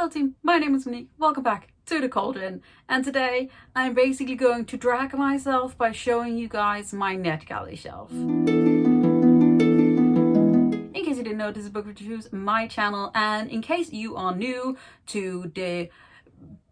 Hello team, my name is Monique, welcome back to the Cauldron, and today I'm basically going to drag myself by showing you guys my Netgalley shelf. In case you didn't know, this is Book Reviews, my channel, and in case you are new to the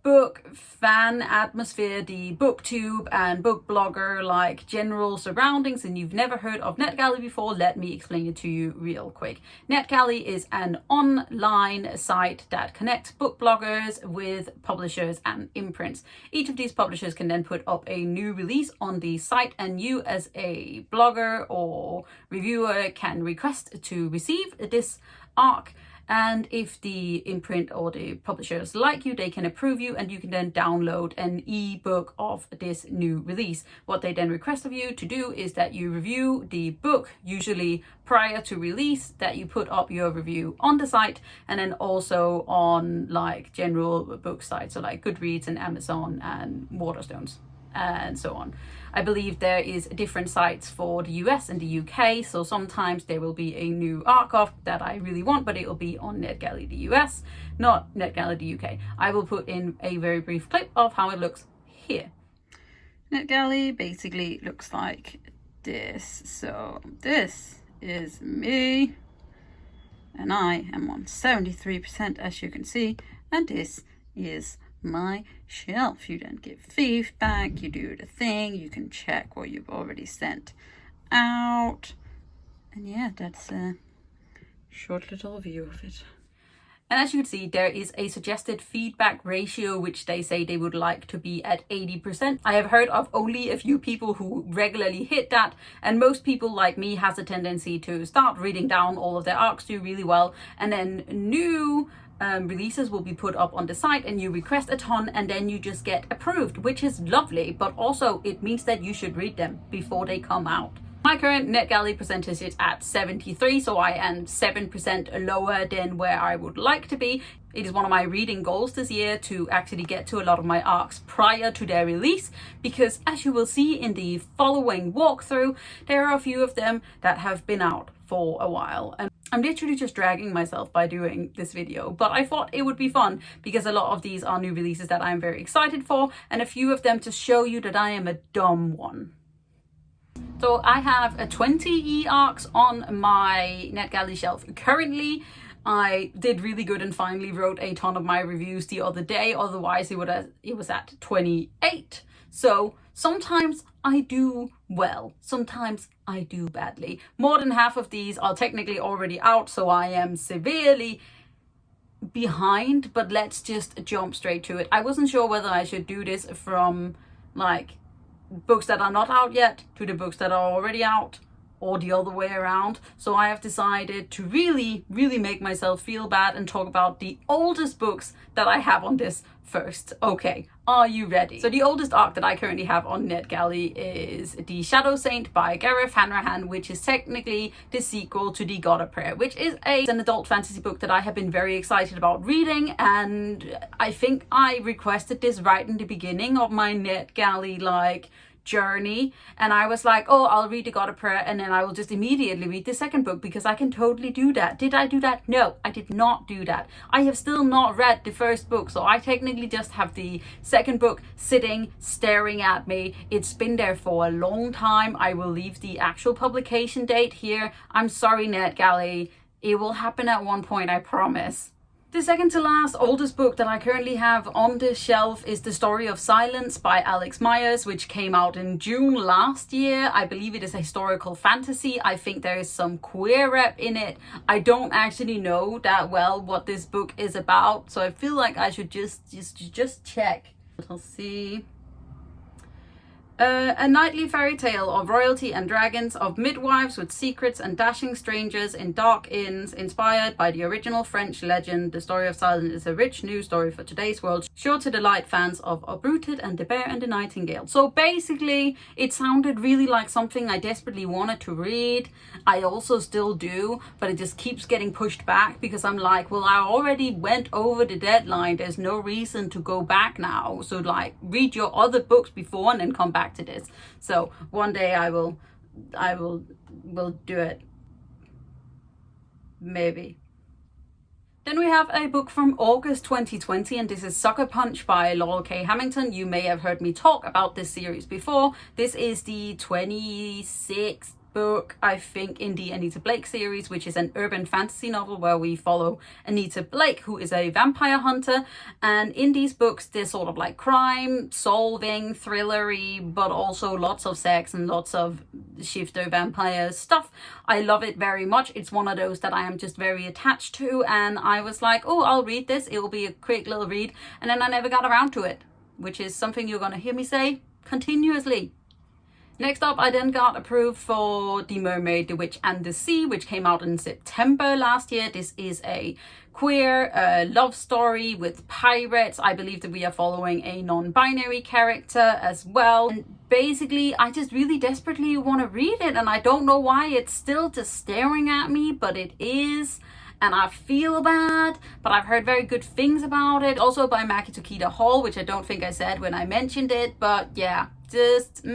book fan atmosphere, the booktube and book blogger like general surroundings, and you've never heard of Netgalley before, let me explain it to you real quick. Netgalley is an online site that connects book bloggers with publishers and imprints. Each of these publishers can then put up a new release on the site, and you as a blogger or reviewer can request to receive this arc. And if the imprint or the publishers like you, they can approve you, and you can then download an ebook of this new release. What they then request of you to do is that you review the book, usually prior to release, that you put up your review on the site, and then also on like general book sites, so like Goodreads and Amazon and Waterstones and so on. I believe there is different sites for the US and the UK, so sometimes there will be a new archive that I really want, but it will be on Netgalley the US, not Netgalley the UK. I will put in a very brief clip of how it looks here. Netgalley basically looks like this. So this is me, and I am on 73% as you can see, and this is my shelf. You then give feedback, you do the thing, you can check what you've already sent out, and yeah, that's a short little view of it. And as you can see, there is a suggested feedback ratio, which they say they would like to be at 80%. I have heard of only a few people who regularly hit that, and most people like me has a tendency to start reading down all of their arcs, do really well, and then new releases will be put up on the site, and you request a ton, and then you just get approved, which is lovely, but also it means that you should read them before they come out. My current Netgalley percentage is at 73, so I am 7% lower than where I would like to be. It is one of my reading goals this year to actually get to a lot of my arcs prior to their release, because as you will see in the following walkthrough, there are a few of them that have been out for a while. And I'm literally just dragging myself by doing this video, but I thought it would be fun because a lot of these are new releases that I'm very excited for, and a few of them to show you that I am a dumb one. So I have a 20 e-arcs on my Netgalley shelf currently. I did really good and finally wrote a ton of my reviews the other day, otherwise it was at 28. So sometimes I do well, sometimes I do badly. More than half of these are technically already out, so I am severely behind, but let's just jump straight to it. I wasn't sure whether I should do this from like books that are not out yet to the books that are already out, or the other way around. So I have decided to really make myself feel bad and talk about the oldest books that I have on this first. Okay, are you ready? So the oldest arc that I currently have on Netgalley is The Shadow Saint by Gareth Hanrahan, which is technically the sequel to The God of Prayer, which is an adult fantasy book that I have been very excited about reading, and I think I requested this right in the beginning of my Netgalley like journey, and I was like, oh, I'll read The God of Prayer and then I will just immediately read the second book because I can totally do that. Did I do that? No, I did not do that. I have still not read the first book, so I technically just have the second book sitting staring at me. It's been there for a long time. I will leave the actual publication date here. I'm sorry, Netgalley. It will happen at one point, I promise. The second to last oldest book that I currently have on this shelf is The Story of Silence by Alex Myers, which came out in June last year. I believe it is a historical fantasy. I think there is some queer rep in it. I don't actually know that well what this book is about, so I feel like I should just check. Let's see. A knightly fairy tale of royalty and dragons, of midwives with secrets and dashing strangers in dark inns, inspired by the original French legend. The Story of Silence is a rich new story for today's world, sure to delight fans of Uprooted and The Bear and the Nightingale. So basically, it sounded really like something I desperately wanted to read. I also still do, but it just keeps getting pushed back because I'm like, well, I already went over the deadline. There's no reason to go back now. So like, read your other books before and then come back to this. So one day I will do it, maybe. Then we have a book from August 2020, and this is Sucker Punch by Laurel K. Hamilton. You may have heard me talk about this series before. This is the 26th book, I think, in the Anita Blake series, which is an urban fantasy novel where we follow Anita Blake, who is a vampire hunter. And in these books, there's sort of like crime solving, thrillery, but also lots of sex and lots of shifter vampire stuff. I love it very much. It's one of those that I am just very attached to, and I was like, oh, I'll read this. It will be a quick little read. And then I never got around to it, which is something you're going to hear me say continuously. Next up, I then got approved for The Mermaid, the Witch and the Sea, which came out in September last year. This is a queer love story with pirates. I believe that we are following a non-binary character as well. And basically, I just really desperately want to read it, and I don't know why it's still just staring at me, but it is. And I feel bad, but I've heard very good things about it. Also by Maki Tokita Hall, which I don't think I said when I mentioned it, but yeah, just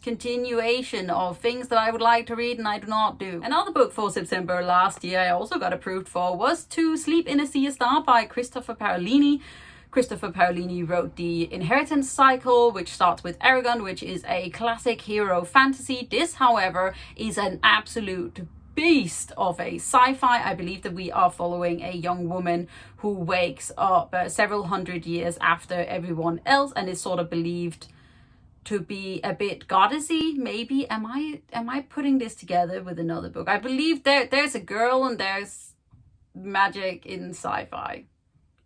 continuation of things that I would like to read and I do not do. Another book for September last year I also got approved for was To Sleep in a Sea of Stars by Christopher Paolini. Christopher Paolini wrote the Inheritance Cycle, which starts with Aragon, which is a classic hero fantasy. This, however, is an absolute beast of a sci-fi. I believe that we are following a young woman who wakes up several hundred years after everyone else and is sort of believed to be a bit goddessy, maybe. Am I putting this together with another book? I believe there's a girl and there's magic in sci-fi.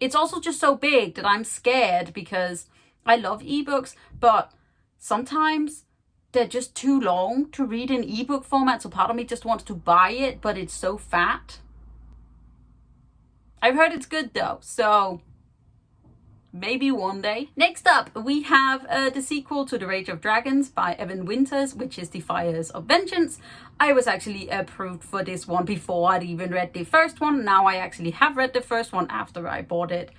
It's also just so big that I'm scared because I love ebooks, but sometimes they're just too long to read in ebook format, so part of me just wants to buy it, but it's so fat. I've heard it's good though, so maybe one day. Next up, we have the sequel to The Rage of Dragons by Evan Winters, which is The Fires of Vengeance. I was actually approved for this one before I'd even read the first one. Now I actually have read the first one after I bought it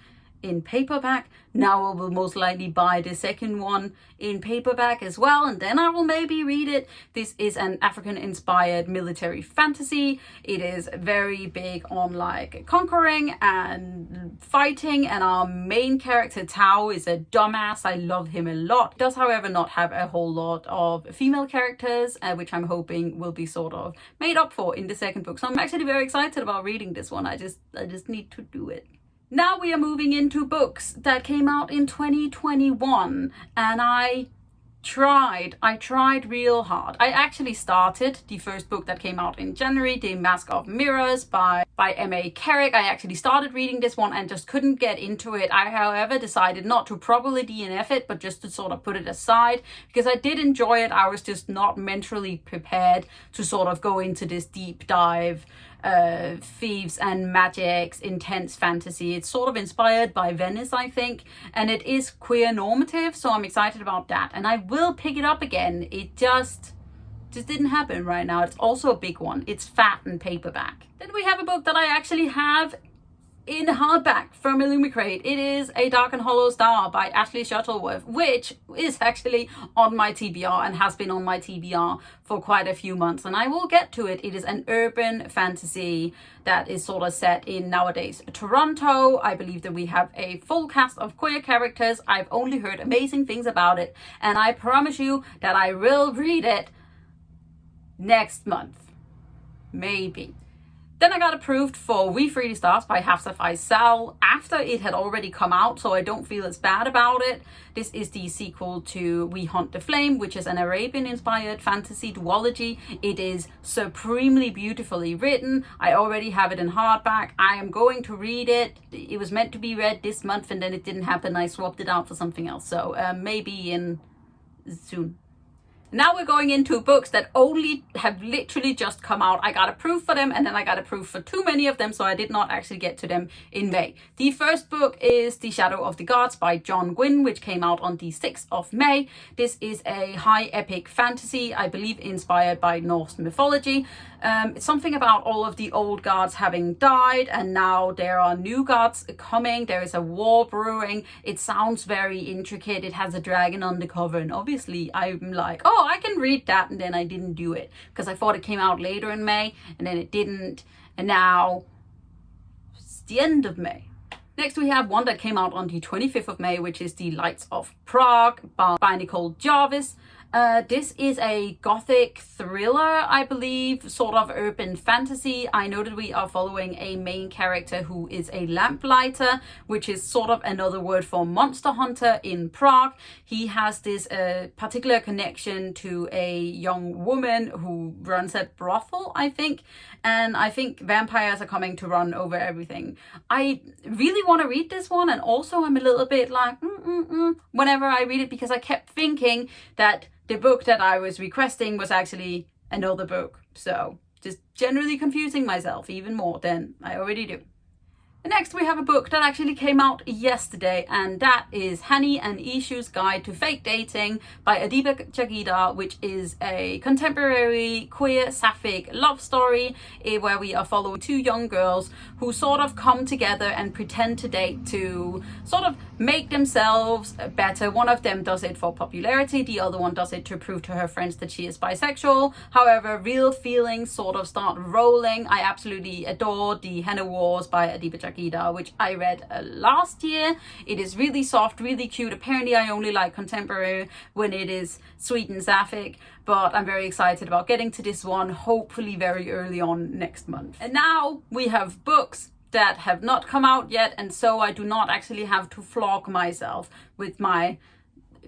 in paperback. Now I will most likely buy the second one in paperback as well, and then I will maybe read it. This is an African inspired military fantasy. It is very big on like conquering and fighting, and our main character Tao is a dumbass. I love him a lot. It does, however, not have a whole lot of female characters, which I'm hoping will be sort of made up for in the second book. So I'm actually very excited about reading this one. I just need to do it. Now we are moving into books that came out in 2021, and I tried real hard. I actually started the first book that came out in January, The Mask of Mirrors by M.A. Carrick. I actually started reading this one and just couldn't get into it. I, however, decided not to properly DNF it, but just to sort of put it aside because I did enjoy it. I was just not mentally prepared to sort of go into this deep dive thieves and magic's intense fantasy. It's sort of inspired by Venice, I think, and it is queer normative, so I'm excited about that, and I will pick it up again. It just didn't happen right now. It's also a big one. It's fat and paperback. Then we have a book that I actually have in hardback from Illumicrate. It is A Dark and Hollow Star by Ashley Shuttleworth, which is actually on my TBR and has been on my TBR for quite a few months, and I will get to it. It is an urban fantasy that is sort of set in nowadays Toronto. I believe that we have a full cast of queer characters. I've only heard amazing things about it, and I promise you that I will read it next month. Maybe. Then I got approved for We Free the Stars by Hafsa Faisal after it had already come out, so I don't feel as bad about it. This is the sequel to We Hunt the Flame, which is an Arabian-inspired fantasy duology. It is supremely beautifully written. I already have it in hardback. I am going to read it. It was meant to be read this month, and then it didn't happen. I swapped it out for something else, so maybe in soon. Now we're going into books that only have literally just come out. I got approved for them, and then I got approved for too many of them, so I did not actually get to them in May. The first book is The Shadow of the Gods by John Gwynne, which came out on the 6th of May. This is a high epic fantasy, I believe inspired by Norse mythology. It's something about all of the old gods having died, and now there are new gods coming. There is a war brewing. It sounds very intricate. It has a dragon on the cover, and obviously I'm like, oh, I can read that, and then I didn't do it because I thought it came out later in May, and then it didn't, and now the end of May. Next we have one that came out on the 25th of May, which is The Lights of Prague by Nicole Jarvis. This is a gothic thriller, I believe, sort of urban fantasy. I know that we are following a main character who is a lamplighter, which is sort of another word for monster hunter in Prague. He has this particular connection to a young woman who runs a brothel, I think. And I think vampires are coming to run over everything. I really want to read this one, and also I'm a little bit like, whenever I read it, because I kept thinking that the book that I was requesting was actually another book. So just generally confusing myself even more than I already do. Next we have a book that actually came out yesterday, and that is Hani and Ishu's Guide to Fake Dating by Adiba Jagida, which is a contemporary queer sapphic love story where we are following two young girls who sort of come together and pretend to date to sort of make themselves better. One of them does it for popularity, the other one does it to prove to her friends that she is bisexual. However, real feelings sort of start rolling. I absolutely adore The Henna Wars by Adiba Jagida, which I read last year. It is really soft, really cute. Apparently I only like contemporary when it is sweet and sapphic, but I'm very excited about getting to this one, hopefully very early on next month. And now we have books that have not come out yet, and so I do not actually have to flog myself with my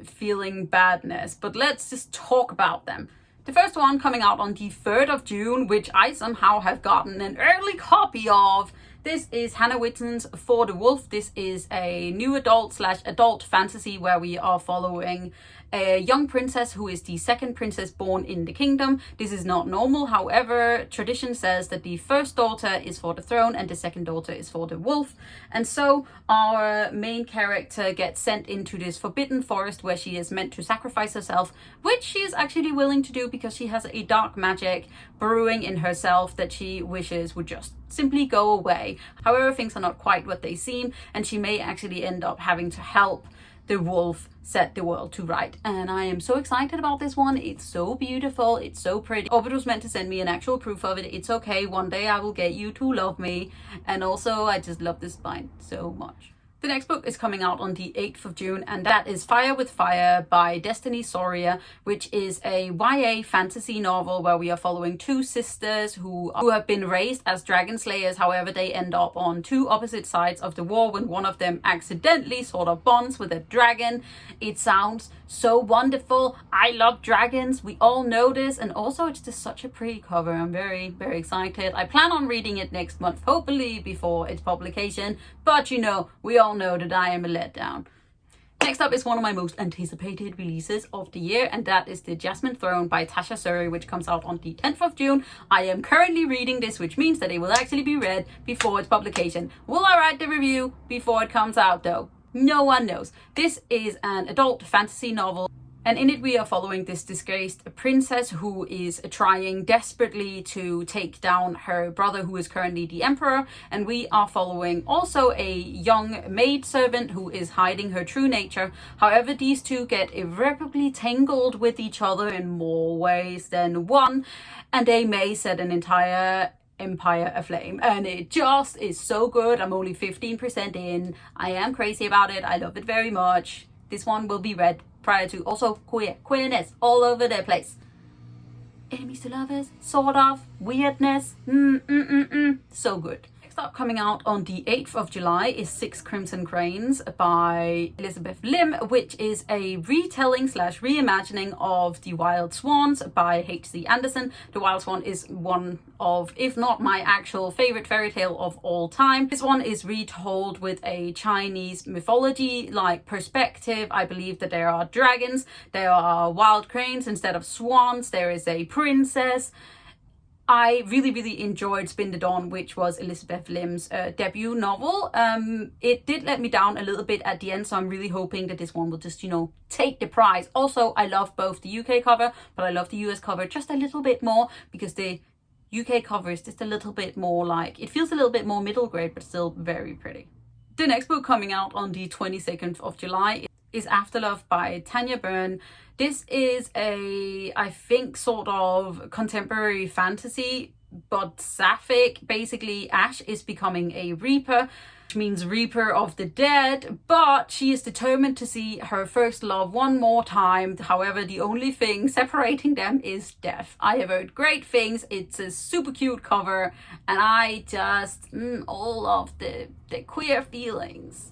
feeling badness, but let's just talk about them. The first one coming out on the 3rd of June, which I somehow have gotten an early copy of. This is Hannah Whitten's For the Wolf. This is a new adult/adult fantasy where we are following a young princess who is the second princess born in the kingdom. This is not normal. However, tradition says that the first daughter is for the throne and the second daughter is for the wolf. And so our main character gets sent into this forbidden forest where she is meant to sacrifice herself, which she is actually willing to do because she has a dark magic brewing in herself that she wishes would just simply go away. However, things are not quite what they seem, and she may actually end up having to help the wolf set the world to right. And I am so excited about this one. It's so beautiful, it's so pretty. Orbit was meant to send me an actual proof of it. It's okay, one day I will get you to love me. And also I just love this spine so much. The next book is coming out on the 8th of June, and that is Fire with Fire by Destiny Soria, which is a YA fantasy novel where we are following two sisters who have been raised as dragon slayers. However, they end up on two opposite sides of the war when one of them accidentally sort of bonds with a dragon. It sounds so wonderful. I love dragons. We all know this, and also it's just such a pretty cover. I'm very, very excited. I plan on reading it next month, hopefully before its publication, but you know, we all know that I am a letdown. Next up is one of my most anticipated releases of the year, and that is The Jasmine Throne by Tasha Suri, which comes out on the 10th of June. I am currently reading this, which means that it will actually be read before its publication. Will I write the review before it comes out though? No one knows. This is an adult fantasy novel, and in it we are following this disgraced princess who is trying desperately to take down her brother, who is currently the emperor. And we are following also a young maidservant who is hiding her true nature. However, these two get irreparably tangled with each other in more ways than one, and they may set an entire empire aflame, and it just is so good. I'm only 15% in. I am crazy about it. I love it very much. This one will be read prior to. Also queerness all over the place. Enemies to lovers, sort of, weirdness, so good. Next up, coming out on the 8th of July, is Six Crimson Cranes by Elizabeth Lim, which is a retelling / reimagining of The Wild Swans by H.C. Andersen. The Wild Swan is one of, if not my actual favorite fairy tale of all time. This one is retold with a Chinese mythology like perspective. I believe that there are dragons, there are wild cranes instead of swans, there is a princess. I really enjoyed Spin the Dawn, which was Elizabeth Lim's debut novel. It did let me down a little bit at the end, so I'm really hoping that this one will just, you know, take the prize. Also, I love both the UK cover, but I love the US cover just a little bit more because the UK cover is just a little bit more like, it feels a little bit more middle grade, but still very pretty. The next book coming out on the 22nd of July is Afterlove by Tanya Byrne. This is a, I think, sort of contemporary fantasy but sapphic. Basically, Ash is becoming a Reaper, which means Reaper of the Dead, but she is determined to see her first love one more time. However, the only thing separating them is death. I have heard great things. It's a super cute cover, and I just all of the queer feelings.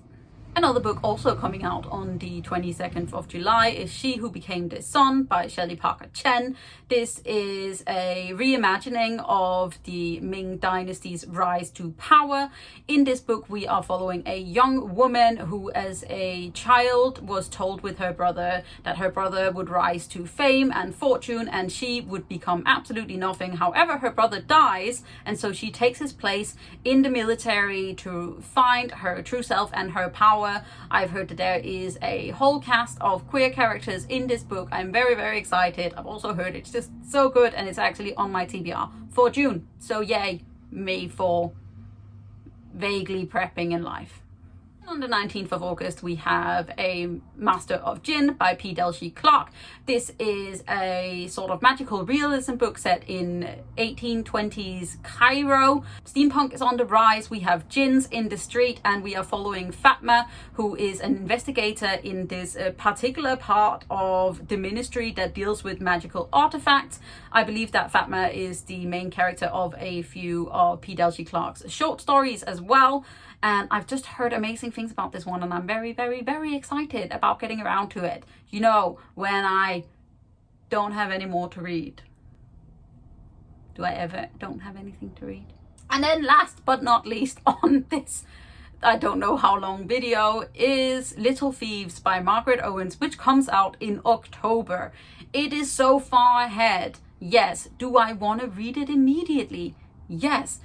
Another book also coming out on the 22nd of July is She Who Became the Sun by Shelley Parker Chen. This is a reimagining of the Ming Dynasty's rise to power. In this book, we are following a young woman who, as a child, was told with her brother that her brother would rise to fame and fortune and she would become absolutely nothing. However, her brother dies, and so she takes his place in the military to find her true self and her power. I've heard that there is a whole cast of queer characters in this book. I'm very, very excited. I've also heard it's just so good, and it's actually on my TBR for June. So yay, me for vaguely prepping in life. On the 19th of August, we have a Master of Jinn by P. Delshi Clark. This is a sort of magical realism book set in 1820s Cairo. Steampunk is on the rise. We have jinns in the street, and we are following Fatma, who is an investigator in this particular part of the ministry that deals with magical artifacts. I believe that Fatma is the main character of a few of P. Delshi Clark's short stories as well. And I've just heard amazing things about this one, and I'm very, very, very excited about getting around to it. You know, when I don't have any more to read. Do I ever don't have anything to read? And then last but not least on this, I don't know how long video, is Little Thieves by Margaret Owens, which comes out in October. It is so far ahead. Yes. Do I want to read it immediately? Yes.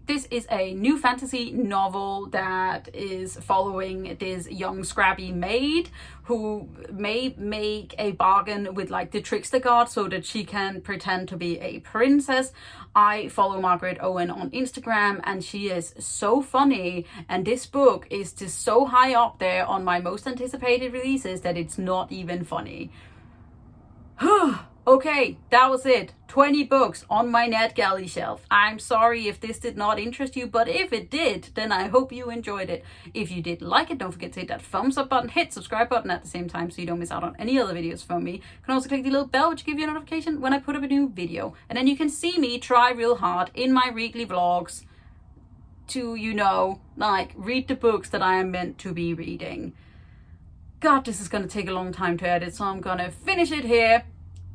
This is a new fantasy novel that is following this young scrabby maid who may make a bargain with like the trickster god so that she can pretend to be a princess. I follow Margaret Owen on Instagram, and she is so funny, and this book is just so high up there on my most anticipated releases that it's not even funny. Okay, that was it. 20 books on my Netgalley shelf. I'm sorry if this did not interest you, but if it did, then I hope you enjoyed it. If you did like it, don't forget to hit that thumbs up button, hit subscribe button at the same time so you don't miss out on any other videos from me. You can also click the little bell which will give you a notification when I put up a new video. And then you can see me try real hard in my weekly vlogs to, you know, like read the books that I am meant to be reading. God, this is going to take a long time to edit, so I'm going to finish it here.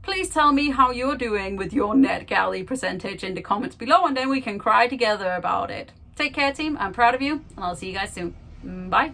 Please tell me how you're doing with your Netgalley percentage in the comments below, and then we can cry together about it. Take care, team. I'm proud of you, and I'll see you guys soon. Bye.